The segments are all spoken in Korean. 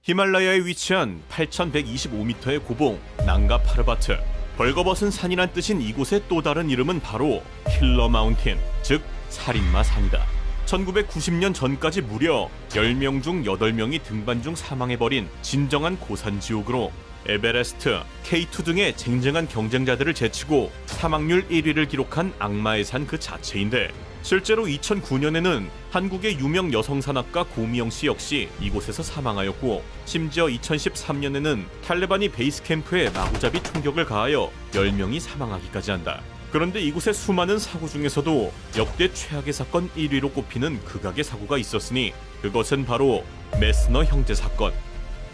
히말라야에 위치한 8,125m의 고봉 난가 파르바트. 벌거벗은 산이란 뜻인 이곳의 또 다른 이름은 바로 킬러 마운틴, 즉 살인마 산이다. 1990년 전까지 무려 10명 중 8명이 등반 중 사망해버린 진정한 고산지옥으로 에베레스트, K2 등의 쟁쟁한 경쟁자들을 제치고 사망률 1위를 기록한 악마의 산 그 자체인데, 실제로 2009년에는 한국의 유명 여성산악가 고미영 씨 역시 이곳에서 사망하였고, 심지어 2013년에는 탈레반이 베이스 캠프에 마구잡이 총격을 가하여 10명이 사망하기까지 한다. 그런데 이곳의 수많은 사고 중에서도 역대 최악의 사건 1위로 꼽히는 극악의 사고가 있었으니 그것은 바로 메스너 형제 사건.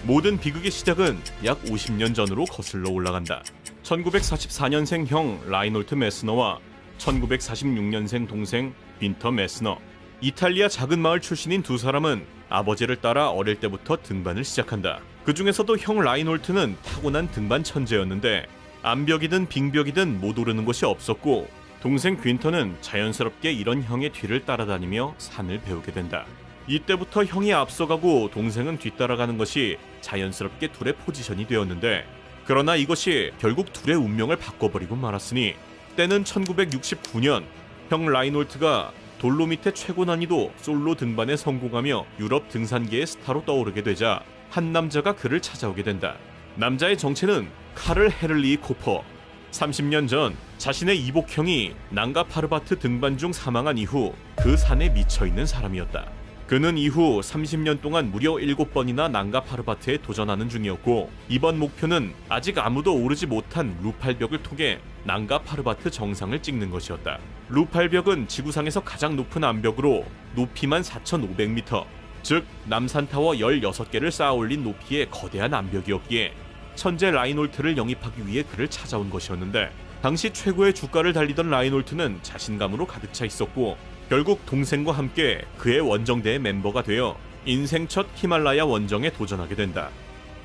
모든 비극의 시작은 약 50년 전으로 거슬러 올라간다. 1944년생 형 라이놀트 메스너와 1946년생 동생 빈터 메스너. 이탈리아 작은 마을 출신인 두 사람은 아버지를 따라 어릴 때부터 등반을 시작한다. 그 중에서도 형 라이놀트는 타고난 등반 천재였는데 암벽이든 빙벽이든 못 오르는 곳이 없었고, 동생 귄터는 자연스럽게 이런 형의 뒤를 따라다니며 산을 배우게 된다. 이때부터 형이 앞서가고 동생은 뒤따라가는 것이 자연스럽게 둘의 포지션이 되었는데, 그러나 이것이 결국 둘의 운명을 바꿔버리고 말았으니 때는 1969년 형 라이놀트가 돌로미테 최고 난이도 솔로 등반에 성공하며 유럽 등산계의 스타로 떠오르게 되자 한 남자가 그를 찾아오게 된다. 남자의 정체는 카를 헤를리 코퍼. 30년 전 자신의 이복형이 난가 파르바트 등반 중 사망한 이후 그 산에 미쳐있는 사람이었다. 그는 이후 30년 동안 무려 7번이나 난가 파르바트에 도전하는 중이었고, 이번 목표는 아직 아무도 오르지 못한 루팔벽을 통해 난가 파르바트 정상을 찍는 것이었다. 루팔벽은 지구상에서 가장 높은 암벽으로 높이만 4,500m, 즉 남산타워 16개를 쌓아올린 높이의 거대한 암벽이었기에 천재 라이놀트를 영입하기 위해 그를 찾아온 것이었는데, 당시 최고의 주가를 달리던 라이놀트는 자신감으로 가득 차 있었고, 결국 동생과 함께 그의 원정대의 멤버가 되어 인생 첫 히말라야 원정에 도전하게 된다.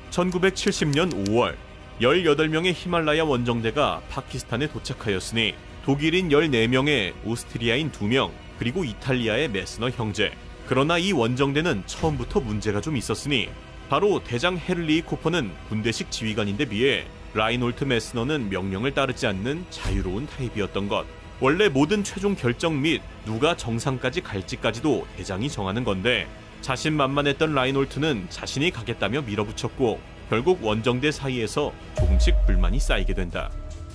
1970년 5월 18명의 히말라야 원정대가 파키스탄에 도착하였으니 독일인 14명에 오스트리아인 2명, 그리고 이탈리아의 메스너 형제. 그러나 이 원정대는 처음부터 문제가 좀 있었으니 바로 대장 헤를리 코퍼는 군대식 지휘관인데 비해 라이놀트 메스너는 명령을 따르지 않는 자유로운 타입이었던 것. 원래 모든 최종 결정 및 누가 정상까지 갈지까지도 대장이 정하는 건데, 자신만만했던 라이놀트는 자신이 가겠다며 밀어붙였고 결국 원정대 사이에서 조금씩 불만이 쌓이게 된다.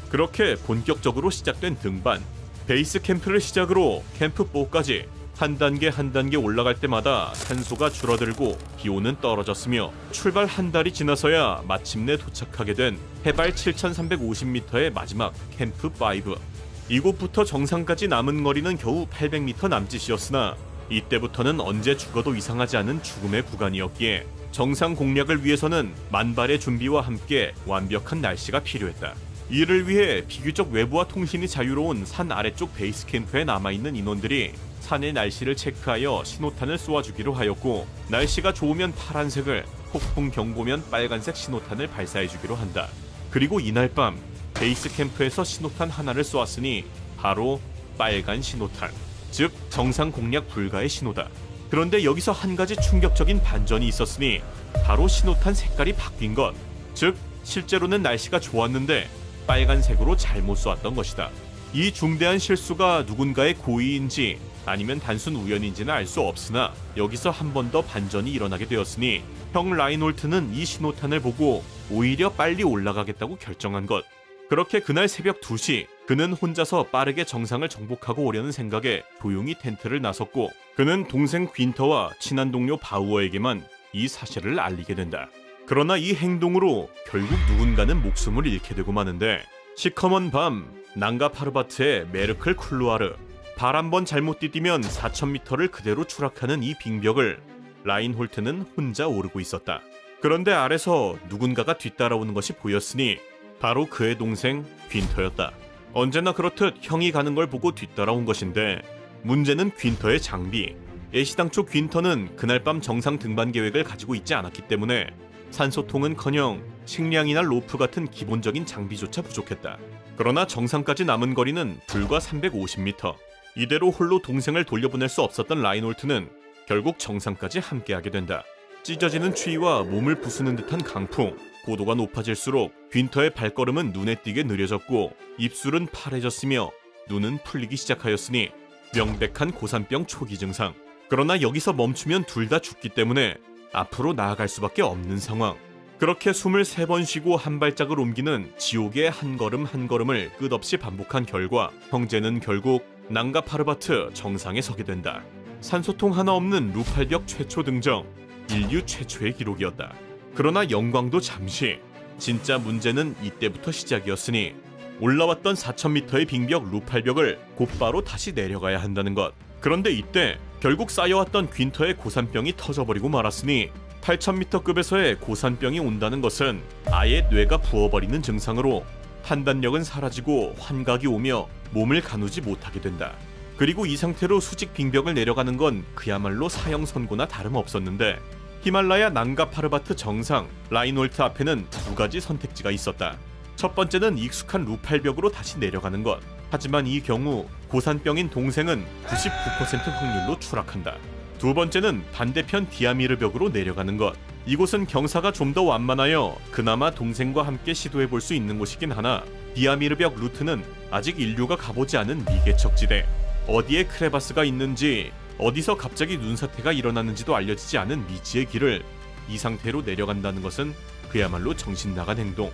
그렇게 본격적으로 시작된 등반. 베이스 캠프를 시작으로 캠프 4까지 한 단계 한 단계 올라갈 때마다 산소가 줄어들고 기온은 떨어졌으며 출발 한 달이 지나서야 마침내 도착하게 된 해발 7,350m의 마지막 캠프 5. 이곳부터 정상까지 남은 거리는 겨우 800m 남짓이었으나 이때부터는 언제 죽어도 이상하지 않은 죽음의 구간이었기에 정상 공략을 위해서는 만발의 준비와 함께 완벽한 날씨가 필요했다. 이를 위해 비교적 외부와 통신이 자유로운 산 아래쪽 베이스 캠프에 남아있는 인원들이 산의 날씨를 체크하여 신호탄을 쏘아주기로 하였고, 날씨가 좋으면 파란색을, 폭풍 경보면 빨간색 신호탄을 발사해주기로 한다. 그리고 이날 밤 베이스 캠프에서 신호탄 하나를 쏘았으니 바로 빨간 신호탄, 즉 정상 공략 불가의 신호다. 그런데 여기서 한 가지 충격적인 반전이 있었으니 바로 신호탄 색깔이 바뀐 것. 즉 실제로는 날씨가 좋았는데 빨간색으로 잘못 쏘았던 것이다. 이 중대한 실수가 누군가의 고의인지 아니면 단순 우연인지는 알 수 없으나 여기서 한 번 더 반전이 일어나게 되었으니 형 라이놀트는 이 신호탄을 보고 오히려 빨리 올라가겠다고 결정한 것. 그렇게 그날 새벽 2시 그는 혼자서 빠르게 정상을 정복하고 오려는 생각에 조용히 텐트를 나섰고, 그는 동생 귄터와 친한 동료 바우어에게만 이 사실을 알리게 된다. 그러나 이 행동으로 결국 누군가는 목숨을 잃게 되고 마는데, 시커먼 밤 난가 파르바트의 메르클 쿨루아르. 발 한 번 잘못 디디면 4,000m를 그대로 추락하는 이 빙벽을 라인홀트는 혼자 오르고 있었다. 그런데 아래서 누군가가 뒤따라오는 것이 보였으니 바로 그의 동생 귄터였다. 언제나 그렇듯 형이 가는 걸 보고 뒤따라온 것인데, 문제는 귄터의 장비. 애시당초 귄터는 그날 밤 정상 등반 계획을 가지고 있지 않았기 때문에 산소통은커녕 식량이나 로프 같은 기본적인 장비조차 부족했다. 그러나 정상까지 남은 거리는 불과 350m. 이대로 홀로 동생을 돌려보낼 수 없었던 라이놀트는 결국 정상까지 함께하게 된다. 찢어지는 추위와 몸을 부수는 듯한 강풍, 고도가 높아질수록 윈터의 발걸음은 눈에 띄게 느려졌고 입술은 파래졌으며 눈은 풀리기 시작하였으니 명백한 고산병 초기 증상. 그러나 여기서 멈추면 둘 다 죽기 때문에 앞으로 나아갈 수밖에 없는 상황. 그렇게 숨을 3번 쉬고 한 발짝을 옮기는 지옥의 한 걸음 한 걸음을 끝없이 반복한 결과 형제는 결국 낭가 파르바트 정상에 서게 된다. 산소통 하나 없는 루팔벽 최초 등정, 인류 최초의 기록이었다. 그러나 영광도 잠시, 진짜 문제는 이때부터 시작이었으니 올라왔던 4000m의 빙벽 루팔벽을 곧바로 다시 내려가야 한다는 것. 그런데 이때 결국 쌓여왔던 윈터의 고산병이 터져버리고 말았으니 8000m급에서의 고산병이 온다는 것은 아예 뇌가 부어버리는 증상으로 판단력은 사라지고 환각이 오며 몸을 가누지 못하게 된다. 그리고 이 상태로 수직 빙벽을 내려가는 건 그야말로 사형선고나 다름없었는데 히말라야 낭가 파르바트 정상 라인홀트 앞에는 2가지 선택지가 있었다. 첫 번째는 익숙한 루팔벽으로 다시 내려가는 것. 하지만 이 경우 고산병인 동생은 99% 확률로 추락한다. 두 번째는 반대편 디아미르 벽으로 내려가는 것. 이곳은 경사가 좀 더 완만하여 그나마 동생과 함께 시도해볼 수 있는 곳이긴 하나 디아미르 벽 루트는 아직 인류가 가보지 않은 미개척지대. 어디에 크레바스가 있는지, 어디서 갑자기 눈사태가 일어나는지도 알려지지 않은 미지의 길을 이 상태로 내려간다는 것은 그야말로 정신 나간 행동.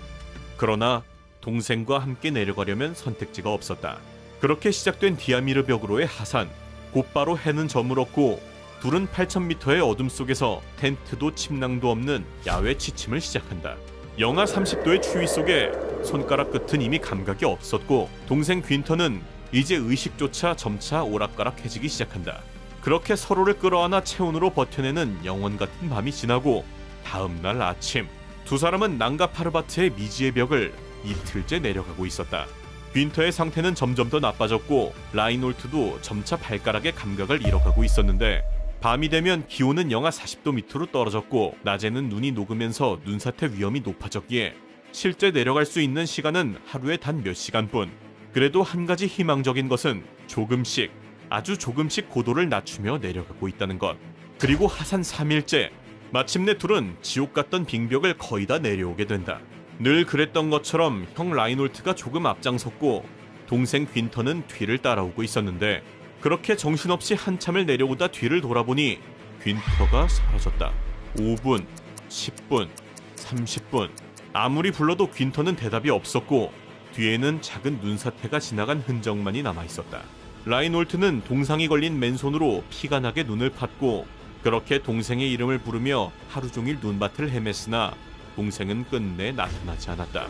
그러나 동생과 함께 내려가려면 선택지가 없었다. 그렇게 시작된 디아미르 벽으로의 하산. 곧바로 해는 저물었고 둘은 8000m의 어둠 속에서 텐트도 침낭도 없는 야외 취침을 시작한다. 영하 30도의 추위 속에 손가락 끝은 이미 감각이 없었고 동생 윈터는 이제 의식조차 점차 오락가락해지기 시작한다. 그렇게 서로를 끌어안아 체온으로 버텨내는 영원 같은 밤이 지나고 다음날 아침, 두 사람은 낭가 파르바트의 미지의 벽을 이틀째 내려가고 있었다. 윈터의 상태는 점점 더 나빠졌고 라인홀트도 점차 발가락의 감각을 잃어가고 있었는데 밤이 되면 기온은 영하 40도 밑으로 떨어졌고 낮에는 눈이 녹으면서 눈사태 위험이 높아졌기에 실제 내려갈 수 있는 시간은 하루에 단 몇 시간뿐. 그래도 한 가지 희망적인 것은 조금씩, 아주 조금씩 고도를 낮추며 내려가고 있다는 것. 그리고 하산 3일째, 마침내 둘은 지옥 같던 빙벽을 거의 다 내려오게 된다. 늘 그랬던 것처럼 형 라인홀트가 조금 앞장섰고 동생 윈터는 뒤를 따라오고 있었는데 그렇게 정신없이 한참을 내려오다 뒤를 돌아보니 윈터가 사라졌다. 5분, 10분, 30분. 아무리 불러도 윈터는 대답이 없었고 뒤에는 작은 눈사태가 지나간 흔적만이 남아있었다. 라인홀트는 동상이 걸린 맨손으로 피가 나게 눈을 팠고 그렇게 동생의 이름을 부르며 하루 종일 눈밭을 헤맸으나 동생은 끝내 나타나지 않았다.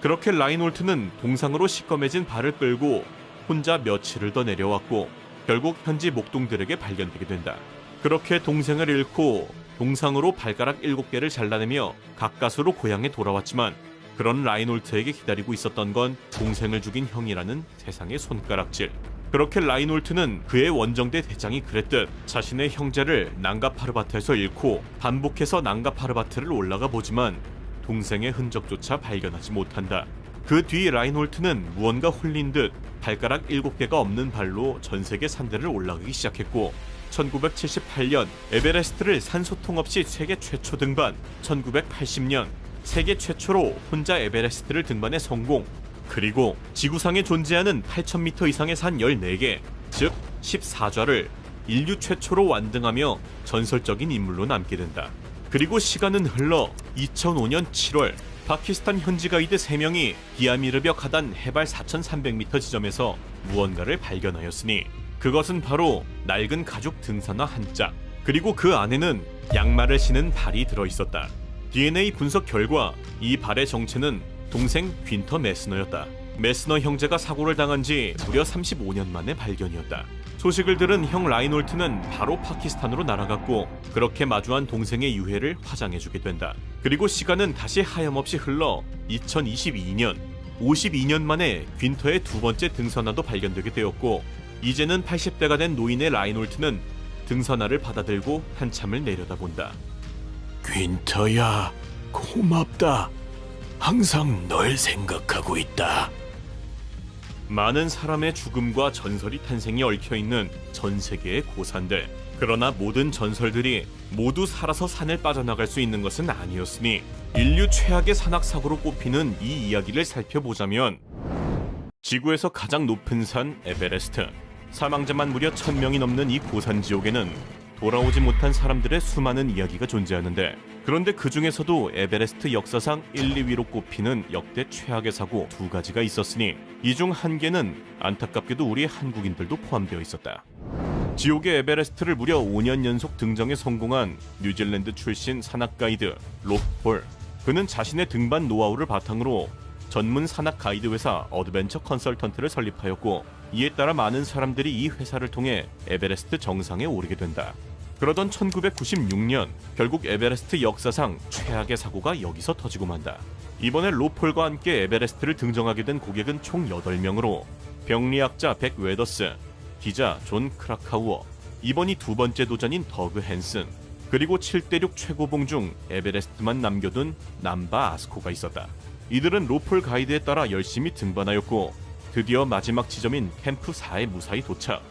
그렇게 라인홀트는 동상으로 시꺼매진 발을 끌고 혼자 며칠을 더 내려왔고 결국 현지 목동들에게 발견되게 된다. 그렇게 동생을 잃고 동상으로 발가락 7개를 잘라내며 가까스로 고향에 돌아왔지만 그런 라인홀트에게 기다리고 있었던 건 동생을 죽인 형이라는 세상의 손가락질. 그렇게 라인홀트는 그의 원정대 대장이 그랬듯 자신의 형제를 낭가 파르바트에서 잃고 반복해서 낭가 파르바트를 올라가 보지만 동생의 흔적조차 발견하지 못한다. 그 뒤 라인홀트는 무언가 홀린 듯 발가락 7개가 없는 발로 전세계 산대를 올라가기 시작했고 1978년 에베레스트를 산소통 없이 세계 최초 등반, 1980년 세계 최초로 혼자 에베레스트를 등반해 성공. 그리고 지구상에 존재하는 8000m 이상의 산 14개, 즉 14좌를 인류 최초로 완등하며 전설적인 인물로 남게 된다. 그리고 시간은 흘러 2005년 7월 파키스탄 현지 가이드 3명이 디아미르 벽 하단 해발 4300m 지점에서 무언가를 발견하였으니 그것은 바로 낡은 가죽 등산화 한 짝, 그리고 그 안에는 양말을 신은 발이 들어있었다. DNA 분석 결과 이 발의 정체는 동생 윈터 메스너였다. 메스너 형제가 사고를 당한 지 무려 35년 만의 발견이었다. 소식을 들은 형 라인홀트는 바로 파키스탄으로 날아갔고 그렇게 마주한 동생의 유해를 화장해주게 된다. 그리고 시간은 다시 하염없이 흘러 2022년 52년 만에 윈터의 2번째 등산화도 발견되게 되었고 이제는 80대가 된 노인의 라인홀트는 등산화를 받아들고 한참을 내려다본다. 윈터야, 고맙다. 항상 널 생각하고 있다. 많은 사람의 죽음과 전설이 탄생이 얽혀있는 전 세계의 고산들. 그러나 모든 전설들이 모두 살아서 산을 빠져나갈 수 있는 것은 아니었으니 인류 최악의 산악사고로 꼽히는 이 이야기를 살펴보자면, 지구에서 가장 높은 산 에베레스트. 사망자만 무려 1000명이 넘는 이 고산 지옥에는 돌아오지 못한 사람들의 수많은 이야기가 존재하는데, 그런데 그 중에서도 에베레스트 역사상 1, 2위로 꼽히는 역대 최악의 사고 2가지가 있었으니 이 중 한 개는 안타깝게도 우리 한국인들도 포함되어 있었다. 지옥의 에베레스트를 무려 5년 연속 등정에 성공한 뉴질랜드 출신 산악 가이드 롭 폴. 그는 자신의 등반 노하우를 바탕으로 전문 산악 가이드 회사 어드벤처 컨설턴트를 설립하였고, 이에 따라 많은 사람들이 이 회사를 통해 에베레스트 정상에 오르게 된다. 그러던 1996년 결국 에베레스트 역사상 최악의 사고가 여기서 터지고 만다. 이번에 로폴과 함께 에베레스트를 등정하게 된 고객은 총 8명으로 병리학자 백 웨더스, 기자 존 크라카우어, 이번이 2번째 도전인 더그 헨슨, 그리고 7대6 최고봉 중 에베레스트만 남겨둔 남바 아스코가 있었다. 이들은 로폴 가이드에 따라 열심히 등반하였고 드디어 마지막 지점인 캠프 4에 무사히 도착.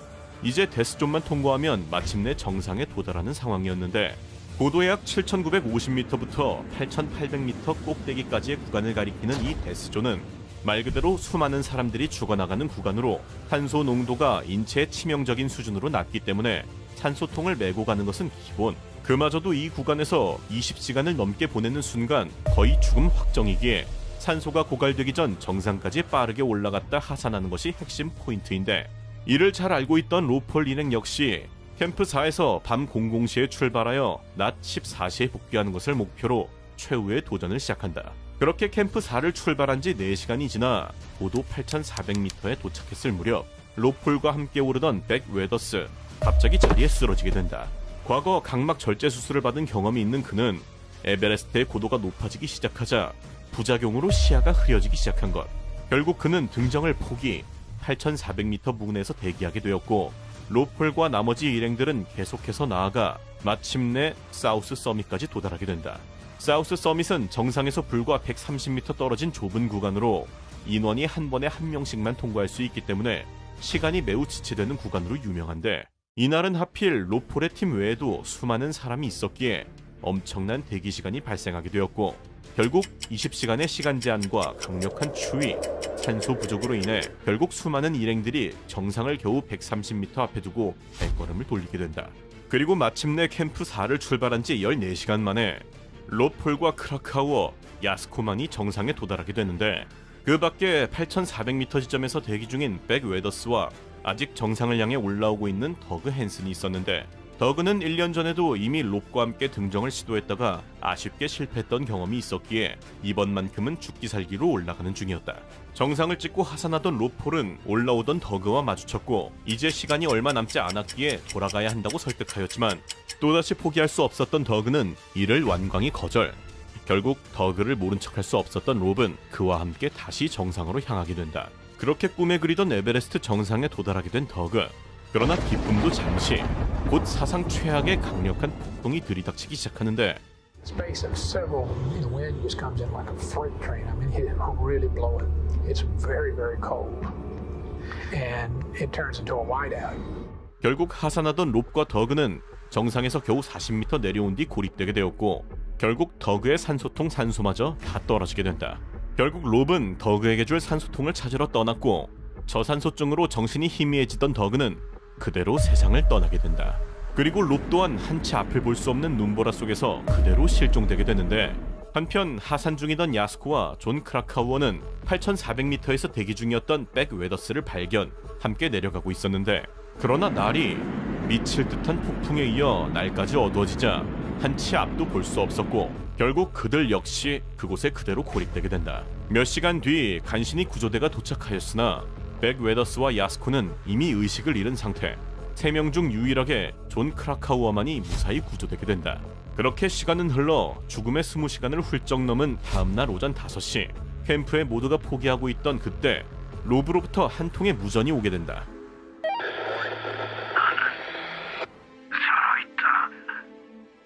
이제 데스존만 통과하면 마침내 정상에 도달하는 상황이었는데, 고도 약 7,950m부터 8,800m 꼭대기까지의 구간을 가리키는 이 데스존은 말 그대로 수많은 사람들이 죽어나가는 구간으로 산소 농도가 인체에 치명적인 수준으로 낮기 때문에 산소통을 메고 가는 것은 기본. 그마저도 이 구간에서 20시간을 넘게 보내는 순간 거의 죽음 확정이기에 산소가 고갈되기 전 정상까지 빠르게 올라갔다 하산하는 것이 핵심 포인트인데, 이를 잘 알고 있던 로폴 일행 역시 캠프 4에서 밤 00시에 출발하여 낮 14시에 복귀하는 것을 목표로 최후의 도전을 시작한다. 그렇게 캠프 4를 출발한 지 4시간이 지나 고도 8,400m에 도착했을 무렵 로폴과 함께 오르던 백 웨더스 갑자기 자리에 쓰러지게 된다. 과거 각막 절제 수술을 받은 경험이 있는 그는 에베레스트의 고도가 높아지기 시작하자 부작용으로 시야가 흐려지기 시작한 것. 결국 그는 등정을 포기, 8,400m 부근에서 대기하게 되었고, 로폴과 나머지 일행들은 계속해서 나아가 마침내 사우스 서밋까지 도달하게 된다. 사우스 서밋은 정상에서 불과 130m 떨어진 좁은 구간으로 인원이 한 번에 한 명씩만 통과할 수 있기 때문에 시간이 매우 지체되는 구간으로 유명한데, 이날은 하필 로폴의 팀 외에도 수많은 사람이 있었기에 엄청난 대기 시간이 발생하게 되었고, 결국 20시간의 시간 제한과 강력한 추위, 산소 부족으로 인해 결국 수많은 일행들이 정상을 겨우 130m 앞에 두고 발걸음을 돌리게 된다. 그리고 마침내 캠프 4를 출발한 지 14시간 만에 로폴과 크라카우어, 야스코만이 정상에 도달하게 되는데, 그 밖에 8,400m 지점에서 대기 중인 백 웨더스와 아직 정상을 향해 올라오고 있는 더그 헨슨이 있었는데, 더그는 1년 전에도 이미 롭과 함께 등정을 시도했다가 아쉽게 실패했던 경험이 있었기에 이번만큼은 죽기 살기로 올라가는 중이었다. 정상을 찍고 하산하던 로폴은 올라오던 더그와 마주쳤고, 이제 시간이 얼마 남지 않았기에 돌아가야 한다고 설득하였지만 또다시 포기할 수 없었던 더그는 이를 완강히 거절. 결국 더그를 모른 척할 수 없었던 롭은 그와 함께 다시 정상으로 향하게 된다. 그렇게 꿈에 그리던 에베레스트 정상에 도달하게 된 더그. 그러나 기쁨도 잠시. 곧 사상 최악의 강력한 폭풍이 들이닥치기 시작하는데, Space of several, the wind just comes in like a freight train. I mean, it really blow it. It's very, very cold, and it turns into a whiteout. 결국 하산하던 롭과 더그는 정상에서 겨우 40m 내려온 뒤 고립되게 되었고, 결국 더그의 산소통 산소마저 다 떨어지게 된다. 결국 롭은 더그에게 줄 산소통을 찾으러 떠났고, 저산소증으로 정신이 희미해지던 더그는 그대로 세상을 떠나게 된다. 그리고 롭 또한 한치 앞을 볼 수 없는 눈보라 속에서 그대로 실종되게 되는데, 한편 하산 중이던 야스코와 존 크라카우어는 8,400m에서 대기 중이었던 백 웨더스를 발견, 함께 내려가고 있었는데, 그러나 날이 미칠 듯한 폭풍에 이어 날까지 어두워지자 한치 앞도 볼 수 없었고, 결국 그들 역시 그곳에 그대로 고립되게 된다. 몇 시간 뒤 간신히 구조대가 도착하였으나 백 웨더스와 야스코는 이미 의식을 잃은 상태. 3명 중 유일하게 존 크라카우어만이 무사히 구조되게 된다. 그렇게 시간은 흘러 죽음의 20시간을 훌쩍 넘은 다음날 오전 5시, 캠프에 모두가 포기하고 있던 그때 롭으로부터 한 통의 무전이 오게 된다.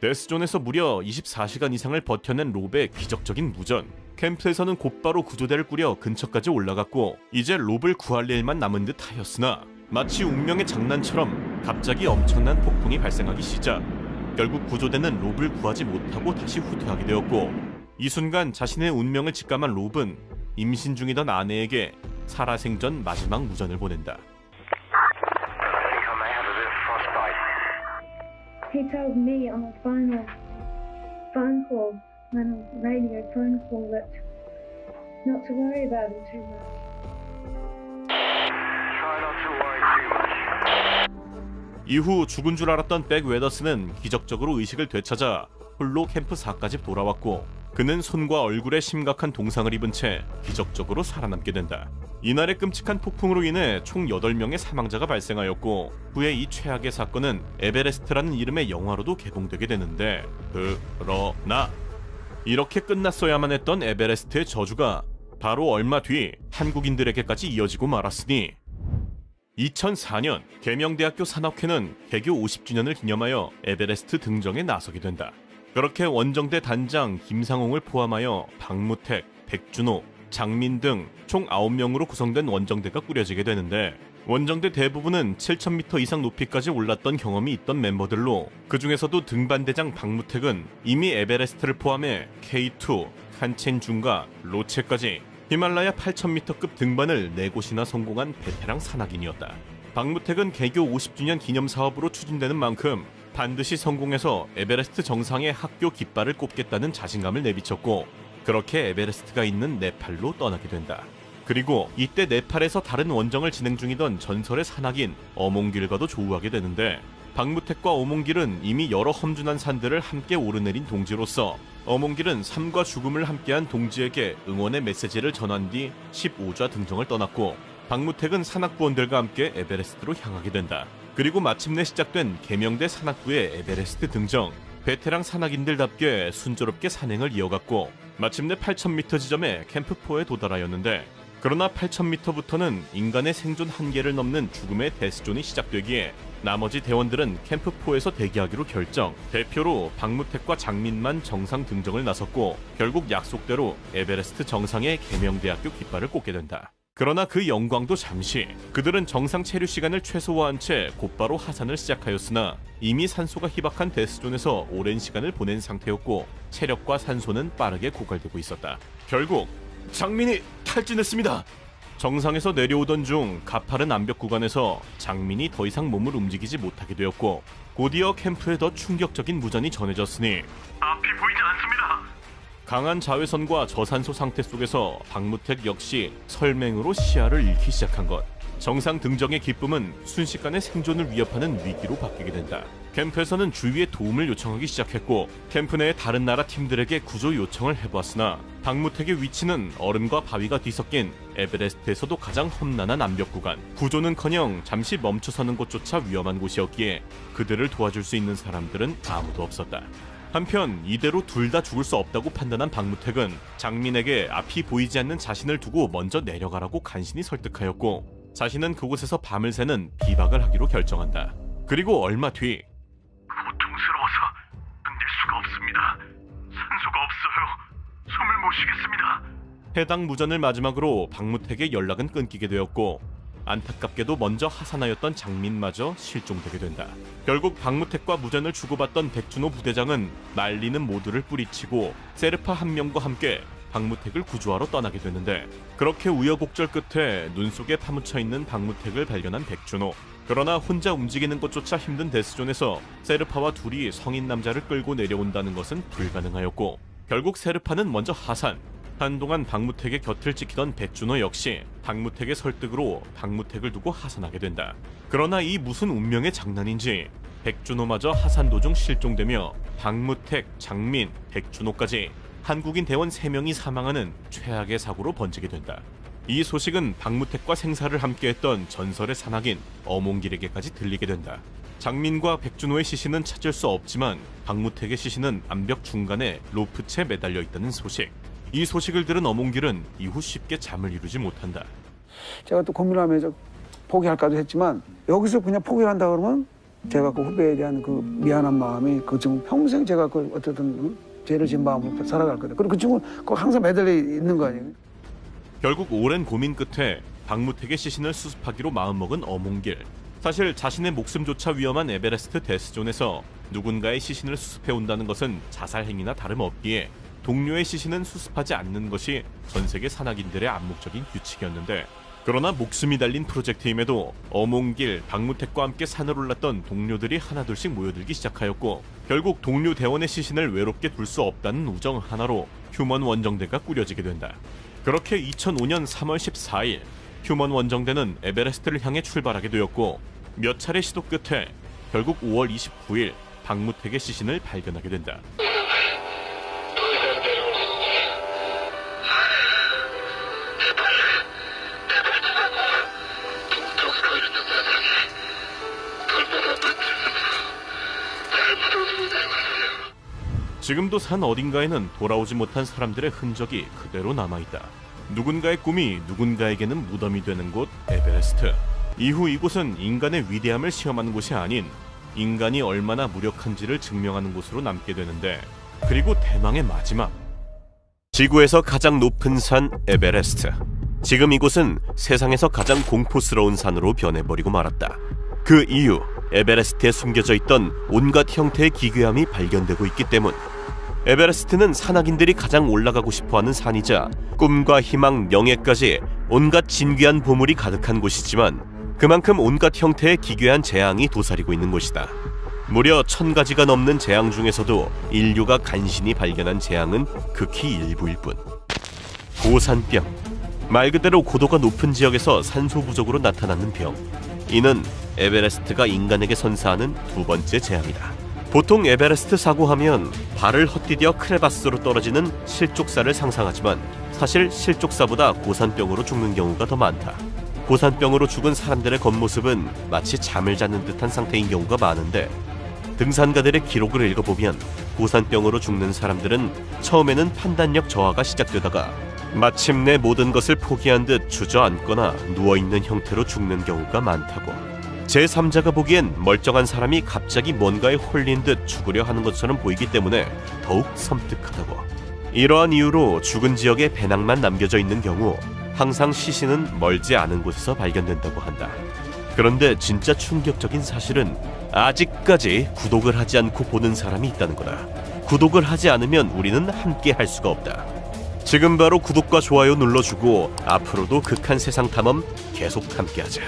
데스존에서 무려 24시간 이상을 버텨낸 롭의 기적적인 무전. 캠프에서는 곧바로 구조대를 꾸려 근처까지 올라갔고, 이제 롭을 구할 일만 남은 듯 하였으나 마치 운명의 장난처럼 갑자기 엄청난 폭풍이 발생하기 시작. 결국 구조대는 롭을 구하지 못하고 다시 후퇴하게 되었고, 이 순간 자신의 운명을 직감한 롭은 임신 중이던 아내에게 살아생전 마지막 무전을 보낸다. He told me on a final phone call, on a radio phone call, that not to worry about him too much. Try not to worry too much. 이후 죽은 줄 알았던 백 웨더스는 기적적으로 의식을 되찾아 홀로 캠프 4까지 돌아왔고, 그는 손과 얼굴에 심각한 동상을 입은 채 기적적으로 살아남게 된다. 이날의 끔찍한 폭풍으로 인해 총 8명의 사망자가 발생하였고, 후에 이 최악의 사건은 에베레스트라는 이름의 영화로도 개봉되게 되는데, 그러나 이렇게 끝났어야만 했던 에베레스트의 저주가 바로 얼마 뒤 한국인들에게까지 이어지고 말았으니, 2004년 계명대학교 산악회는 개교 50주년을 기념하여 에베레스트 등정에 나서게 된다. 그렇게 원정대 단장 김상홍을 포함하여 박무택, 백준호, 장민 등 총 9명으로 구성된 원정대가 꾸려지게 되는데, 원정대 대부분은 7,000m 이상 높이까지 올랐던 경험이 있던 멤버들로, 그 중에서도 등반대장 박무택은 이미 에베레스트를 포함해 K2, 칸첸중과 로체까지 히말라야 8,000m급 등반을 4곳이나 성공한 베테랑 산악인이었다. 박무택은 개교 50주년 기념 사업으로 추진되는 만큼 반드시 성공해서 에베레스트 정상의 학교 깃발을 꼽겠다는 자신감을 내비쳤고, 그렇게 에베레스트가 있는 네팔로 떠나게 된다. 그리고 이때 네팔에서 다른 원정을 진행 중이던 전설의 산악인 어몽길과도 조우하게 되는데, 박무택과 어몽길은 이미 여러 험준한 산들을 함께 오르내린 동지로서 어몽길은 삶과 죽음을 함께한 동지에게 응원의 메시지를 전한 뒤 15좌 등정을 떠났고, 박무택은 산악부원들과 함께 에베레스트로 향하게 된다. 그리고 마침내 시작된 계명대 산악부의 에베레스트 등정. 베테랑 산악인들답게 순조롭게 산행을 이어갔고, 마침내 8,000m 지점에 캠프4에 도달하였는데, 그러나 8,000m부터는 인간의 생존 한계를 넘는 죽음의 데스존이 시작되기에 나머지 대원들은 캠프4에서 대기하기로 결정. 대표로 박무택과 장민만 정상 등정을 나섰고, 결국 약속대로 에베레스트 정상에 계명대학교 깃발을 꽂게 된다. 그러나 그 영광도 잠시, 그들은 정상 체류 시간을 최소화한 채 곧바로 하산을 시작하였으나 이미 산소가 희박한 데스존에서 오랜 시간을 보낸 상태였고, 체력과 산소는 빠르게 고갈되고 있었다. 결국 장민이 탈진했습니다. 정상에서 내려오던 중 가파른 암벽 구간에서 장민이 더 이상 몸을 움직이지 못하게 되었고, 곧이어 캠프에 더 충격적인 무전이 전해졌으니 앞이 보이지 않습니다. 강한 자외선과 저산소 상태 속에서 박무택 역시 설맹으로 시야를 잃기 시작한 것. 정상 등정의 기쁨은 순식간에 생존을 위협하는 위기로 바뀌게 된다. 캠프에서는 주위에 도움을 요청하기 시작했고, 캠프 내의 다른 나라 팀들에게 구조 요청을 해보았으나 박무택의 위치는 얼음과 바위가 뒤섞인 에베레스트에서도 가장 험난한 암벽 구간, 구조는커녕 잠시 멈춰서는 곳조차 위험한 곳이었기에 그들을 도와줄 수 있는 사람들은 아무도 없었다. 한편 이대로 둘 다 죽을 수 없다고 판단한 박무택은 장민에게 앞이 보이지 않는 자신을 두고 먼저 내려가라고 간신히 설득하였고, 자신은 그곳에서 밤을 새는 비박을 하기로 결정한다. 그리고 얼마 뒤, 고통스러워서 견딜 수가 없습니다. 산소가 없어요. 숨을 못 쉬겠습니다. 해당 무전을 마지막으로 박무택의 연락은 끊기게 되었고, 안타깝게도 먼저 하산하였던 장민마저 실종되게 된다. 결국 박무택과 무전을 주고받던 백준호 부대장은 말리는 모두를 뿌리치고 세르파 한 명과 함께 박무택을 구조하러 떠나게 되는데, 그렇게 우여곡절 끝에 눈 속에 파묻혀 있는 박무택을 발견한 백준호. 그러나 혼자 움직이는 것조차 힘든 데스존에서 세르파와 둘이 성인 남자를 끌고 내려온다는 것은 불가능하였고, 결국 세르파는 먼저 하산. 한동안 박무택의 곁을 지키던 백준호 역시 박무택의 설득으로 박무택을 두고 하산하게 된다. 그러나 이 무슨 운명의 장난인지 백준호마저 하산 도중 실종되며 박무택, 장민, 백준호까지 한국인 대원 3명이 사망하는 최악의 사고로 번지게 된다. 이 소식은 박무택과 생사를 함께했던 전설의 산악인 어몽길에게까지 들리게 된다. 장민과 백준호의 시신은 찾을 수 없지만 박무택의 시신은 암벽 중간에 로프채 매달려 있다는 소식. 이 소식을 들은 어몽길은 이후 쉽게 잠을 이루지 못한다. 제가 또 고민하면서 포기할까도 했지만, 여기서 그냥 포기를 한다 그러면 제가 그 후배에 대한 그 미안한 마음이 그 친구 평생 제가 그 어쨌든 죄를 진 마음으로 살아갈 거다. 그리고 그 친구는 항상 매달려 있는 거 아니에요? 결국 오랜 고민 끝에 박무택의 시신을 수습하기로 마음먹은 어몽길. 사실 자신의 목숨조차 위험한 에베레스트 데스존에서 누군가의 시신을 수습해온다는 것은 자살 행위나 다름없기에 동료의 시신은 수습하지 않는 것이 전세계 산악인들의 암묵적인 규칙이었는데, 그러나 목숨이 달린 프로젝트임에도 어몽길, 박무택과 함께 산을 올랐던 동료들이 하나둘씩 모여들기 시작하였고, 결국 동료 대원의 시신을 외롭게 둘 수 없다는 우정 하나로 휴먼 원정대가 꾸려지게 된다. 그렇게 2005년 3월 14일 휴먼 원정대는 에베레스트를 향해 출발하게 되었고, 몇 차례 시도 끝에 결국 5월 29일 박무택의 시신을 발견하게 된다. 지금도 산 어딘가에는 돌아오지 못한 사람들의 흔적이 그대로 남아있다. 누군가의 꿈이 누군가에게는 무덤이 되는 곳 에베레스트. 이후 이곳은 인간의 위대함을 시험하는 곳이 아닌 인간이 얼마나 무력한지를 증명하는 곳으로 남게 되는데, 그리고 대망의 마지막, 지구에서 가장 높은 산 에베레스트. 지금 이곳은 세상에서 가장 공포스러운 산으로 변해버리고 말았다. 그 이유, 에베레스트에 숨겨져 있던 온갖 형태의 기괴함이 발견되고 있기 때문. 에베레스트는 산악인들이 가장 올라가고 싶어하는 산이자 꿈과 희망, 명예까지 온갖 진귀한 보물이 가득한 곳이지만, 그만큼 온갖 형태의 기괴한 재앙이 도사리고 있는 곳이다. 무려 1000가지가 넘는 재앙 중에서도 인류가 간신히 발견한 재앙은 극히 일부일 뿐. 고산병. 말 그대로 고도가 높은 지역에서 산소 부족으로 나타나는 병. 이는 에베레스트가 인간에게 선사하는 두 번째 재앙이다. 보통 에베레스트 사고하면 발을 헛디뎌 크레바스로 떨어지는 실족사를 상상하지만, 사실 실족사보다 고산병으로 죽는 경우가 더 많다. 고산병으로 죽은 사람들의 겉모습은 마치 잠을 자는 듯한 상태인 경우가 많은데, 등산가들의 기록을 읽어보면 고산병으로 죽는 사람들은 처음에는 판단력 저하가 시작되다가 마침내 모든 것을 포기한 듯 주저앉거나 누워있는 형태로 죽는 경우가 많다고. 제3자가 보기엔 멀쩡한 사람이 갑자기 뭔가에 홀린 듯 죽으려 하는 것처럼 보이기 때문에 더욱 섬뜩하다고. 이러한 이유로 죽은 지역에 배낭만 남겨져 있는 경우 항상 시신은 멀지 않은 곳에서 발견된다고 한다. 그런데 진짜 충격적인 사실은 아직까지 구독을 하지 않고 보는 사람이 있다는 거다. 구독을 하지 않으면 우리는 함께 할 수가 없다. 지금 바로 구독과 좋아요 눌러주고 앞으로도 극한 세상 탐험 계속 함께하자.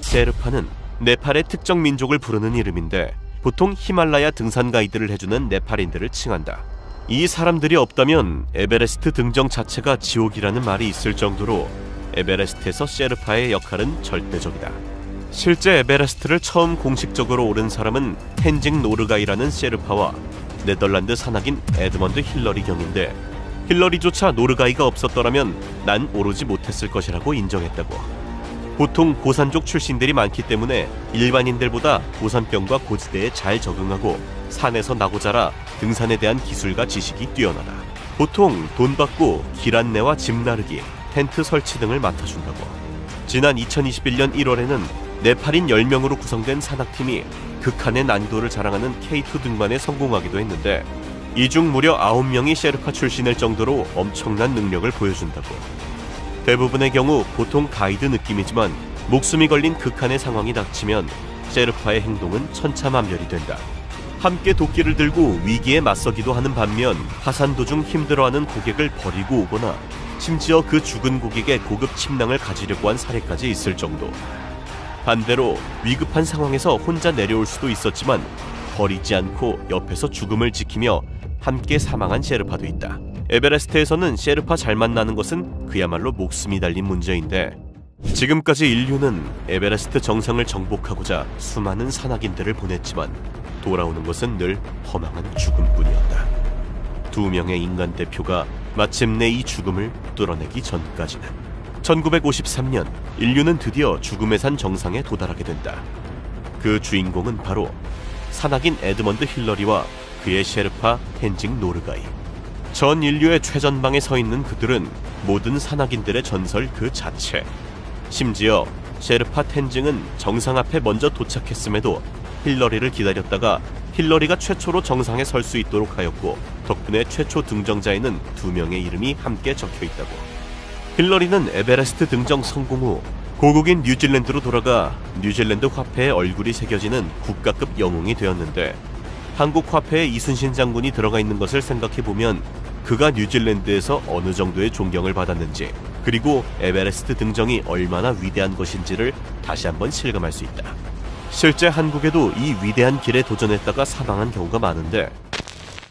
셰르파는 네팔의 특정 민족을 부르는 이름인데, 보통 히말라야 등산 가이드를 해주는 네팔인들을 칭한다. 이 사람들이 없다면 에베레스트 등정 자체가 지옥이라는 말이 있을 정도로 에베레스트에서 셰르파의 역할은 절대적이다. 실제 에베레스트를 처음 공식적으로 오른 사람은 텐징 노르가이라는 셰르파와 네덜란드 산악인 에드먼드 힐러리 경인데, 힐러리조차 노르가이가 없었더라면 난 오르지 못했을 것이라고 인정했다고. 보통 고산족 출신들이 많기 때문에 일반인들보다 고산병과 고지대에 잘 적응하고 산에서 나고 자라 등산에 대한 기술과 지식이 뛰어나다. 보통 돈 받고 길 안내와 짐 나르기, 텐트 설치 등을 맡아준다고. 지난 2021년 1월에는 네팔인 10명으로 구성된 산악팀이 극한의 난이도를 자랑하는 K2 등반에 성공하기도 했는데, 이 중 무려 9명이 셰르파 출신일 정도로 엄청난 능력을 보여준다고. 대부분의 경우 보통 가이드 느낌이지만 목숨이 걸린 극한의 상황이 닥치면 셰르파의 행동은 천차만별이 된다. 함께 도끼를 들고 위기에 맞서기도 하는 반면 하산 도중 힘들어하는 고객을 버리고 오거나 심지어 그 죽은 고객의 고급 침낭을 가지려고 한 사례까지 있을 정도. 반대로 위급한 상황에서 혼자 내려올 수도 있었지만 버리지 않고 옆에서 죽음을 지키며 함께 사망한 셰르파도 있다. 에베레스트에서는 셰르파 잘 만나는 것은 그야말로 목숨이 달린 문제인데, 지금까지 인류는 에베레스트 정상을 정복하고자 수많은 산악인들을 보냈지만 돌아오는 것은 늘 허망한 죽음뿐이었다. 2명의 인간 대표가 마침내 이 죽음을 뚫어내기 전까지는. 1953년 인류는 드디어 죽음의 산 정상에 도달하게 된다. 그 주인공은 바로 산악인 에드먼드 힐러리와 그의 셰르파 텐징 노르가이. 전 인류의 최전방에 서 있는 그들은 모든 산악인들의 전설 그 자체. 심지어 셰르파 텐징은 정상 앞에 먼저 도착했음에도 힐러리를 기다렸다가 힐러리가 최초로 정상에 설 수 있도록 하였고, 덕분에 최초 등정자에는 2명의 이름이 함께 적혀있다고. 힐러리는 에베레스트 등정 성공 후 고국인 뉴질랜드로 돌아가 뉴질랜드 화폐에 얼굴이 새겨지는 국가급 영웅이 되었는데 한국 화폐에 이순신 장군이 들어가 있는 것을 생각해보면 그가 뉴질랜드에서 어느 정도의 존경을 받았는지 그리고 에베레스트 등정이 얼마나 위대한 것인지를 다시 한번 실감할 수 있다. 실제 한국에도 이 위대한 길에 도전했다가 사망한 경우가 많은데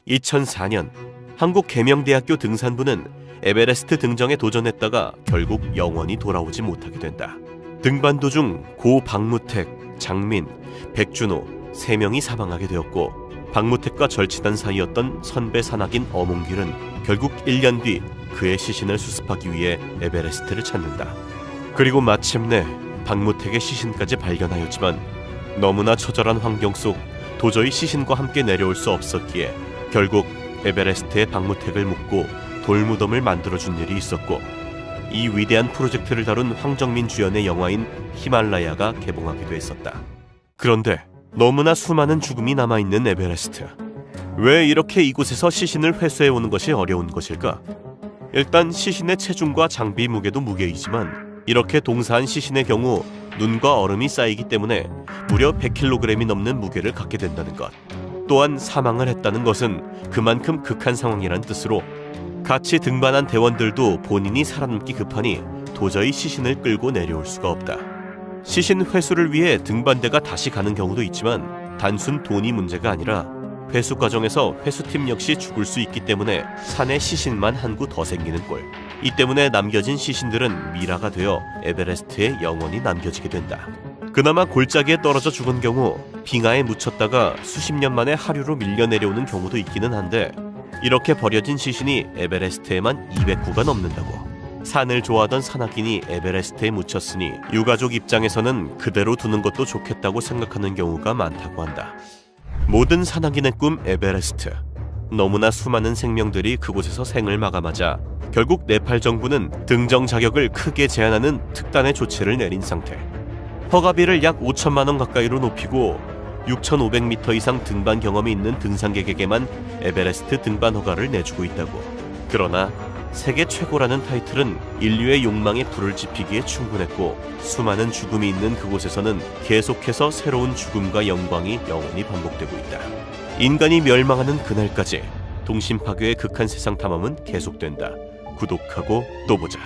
2004년 한국 계명대학교 등산부는 에베레스트 등정에 도전했다가 결국 영원히 돌아오지 못하게 된다. 등반 도중 고 박무택, 장민, 백준호 3명이 사망하게 되었고 박무택과 절친한 사이였던 선배 산악인 어몽길은 결국 1년 뒤 그의 시신을 수습하기 위해 에베레스트를 찾는다. 그리고 마침내 박무택의 시신까지 발견하였지만 너무나 처절한 환경 속 도저히 시신과 함께 내려올 수 없었기에 결국 에베레스트에 박무택을 묻고 돌무덤을 만들어준 일이 있었고 이 위대한 프로젝트를 다룬 황정민 주연의 영화인 히말라야가 개봉하기도 했었다. 그런데 너무나 수많은 죽음이 남아있는 에베레스트. 왜 이렇게 이곳에서 시신을 회수해오는 것이 어려운 것일까? 일단 시신의 체중과 장비 무게도 무게이지만 이렇게 동사한 시신의 경우 눈과 얼음이 쌓이기 때문에 무려 100kg이 넘는 무게를 갖게 된다는 것. 또한 사망을 했다는 것은 그만큼 극한 상황이란 뜻으로 같이 등반한 대원들도 본인이 살아남기 급하니 도저히 시신을 끌고 내려올 수가 없다. 시신 회수를 위해 등반대가 다시 가는 경우도 있지만 단순 돈이 문제가 아니라 회수 과정에서 회수팀 역시 죽을 수 있기 때문에 산에 시신만 한 구 더 생기는 꼴. 이 때문에 남겨진 시신들은 미라가 되어 에베레스트에 영원히 남겨지게 된다. 그나마 골짜기에 떨어져 죽은 경우 빙하에 묻혔다가 수십 년 만에 하류로 밀려 내려오는 경우도 있기는 한데 이렇게 버려진 시신이 에베레스트에만 200구가 넘는다고. 산을 좋아하던 산악인이 에베레스트에 묻혔으니 유가족 입장에서는 그대로 두는 것도 좋겠다고 생각하는 경우가 많다고 한다. 모든 산악인의 꿈 에베레스트. 너무나 수많은 생명들이 그곳에서 생을 마감하자 결국 네팔 정부는 등정 자격을 크게 제한하는 특단의 조치를 내린 상태. 허가비를 약 5천만 원 가까이로 높이고 6,500m 이상 등반 경험이 있는 등산객에게만 에베레스트 등반 허가를 내주고 있다고. 그러나 세계 최고라는 타이틀은 인류의 욕망에 불을 지피기에 충분했고 수많은 죽음이 있는 그곳에서는 계속해서 새로운 죽음과 영광이 영원히 반복되고 있다. 인간이 멸망하는 그날까지 동심 파괴의 극한 세상 탐험은 계속된다. 구독하고 또 보자.